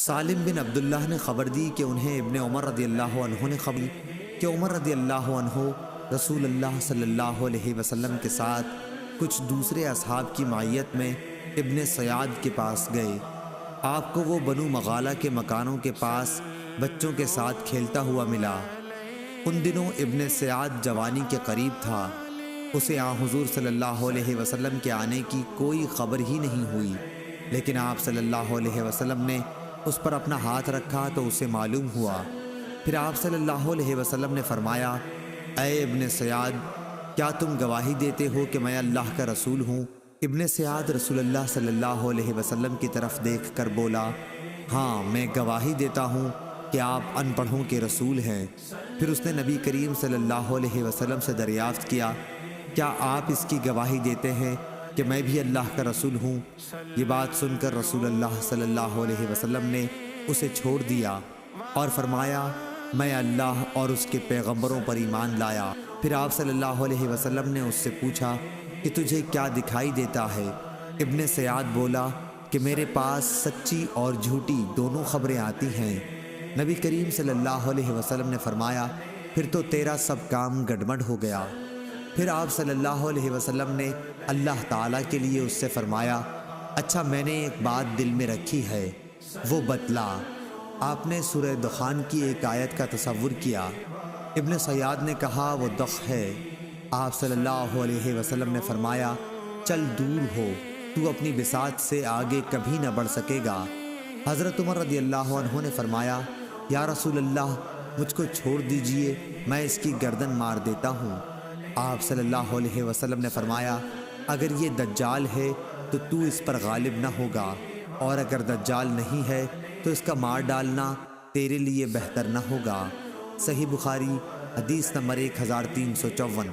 سالم بن عبداللہ نے خبر دی کہ انہیں ابن عمر رضی اللہ عنہ نے خبر دی کہ عمر رضی اللہ عنہ رسول اللہ صلی اللہ علیہ وسلم کے ساتھ کچھ دوسرے اصحاب کی معیت میں ابن سیاد کے پاس گئے۔ آپ کو وہ بنو مغالہ کے مکانوں کے پاس بچوں کے ساتھ کھیلتا ہوا ملا۔ ان دنوں ابن سیاد جوانی کے قریب تھا۔ اسے حضور صلی اللہ علیہ وسلم کے آنے کی کوئی خبر ہی نہیں ہوئی، لیکن آپ صلی اللہ علیہ وسلم نے اس پر اپنا ہاتھ رکھا تو اسے معلوم ہوا۔ پھر آپ صلی اللہ علیہ وسلم نے فرمایا، اے ابن سیاد، کیا تم گواہی دیتے ہو کہ میں اللہ کا رسول ہوں؟ ابن سیاد رسول اللہ صلی اللہ علیہ وسلم کی طرف دیکھ کر بولا، ہاں میں گواہی دیتا ہوں کہ آپ ان پڑھوں کے رسول ہیں۔ پھر اس نے نبی کریم صلی اللہ علیہ وسلم سے دریافت کیا، کیا آپ اس کی گواہی دیتے ہیں کہ میں بھی اللہ کا رسول ہوں؟ یہ بات سن کر رسول اللہ صلی اللہ علیہ وسلم نے اسے چھوڑ دیا اور فرمایا، میں اللہ اور اس کے پیغمبروں پر ایمان لایا۔ پھر آپ صلی اللہ علیہ وسلم نے اس سے پوچھا کہ تجھے کیا دکھائی دیتا ہے؟ ابن سیاد بولا کہ میرے پاس سچی اور جھوٹی دونوں خبریں آتی ہیں۔ نبی کریم صلی اللہ علیہ وسلم نے فرمایا، پھر تو تیرا سب کام گڑبڑ ہو گیا۔ پھر آپ صلی اللہ علیہ وسلم نے اللہ تعالیٰ کے لیے اس سے فرمایا، اچھا میں نے ایک بات دل میں رکھی ہے، وہ بتلا۔ آپ نے سورہ دخان کی ایک آیت کا تصور کیا۔ ابن سیاد نے کہا، وہ دخ ہے۔ آپ صلی اللہ علیہ وسلم نے فرمایا، چل دور ہو، تو اپنی بساط سے آگے کبھی نہ بڑھ سکے گا۔ حضرت عمر رضی اللہ عنہ نے فرمایا، یا رسول اللہ، مجھ کو چھوڑ دیجئے، میں اس کی گردن مار دیتا ہوں۔ آپ صلی اللہ علیہ وسلم نے فرمایا، اگر یہ دجال ہے تو اس پر غالب نہ ہوگا، اور اگر دجال نہیں ہے تو اس کا مار ڈالنا تیرے لیے بہتر نہ ہوگا۔ صحیح بخاری حدیث نمبر 1354۔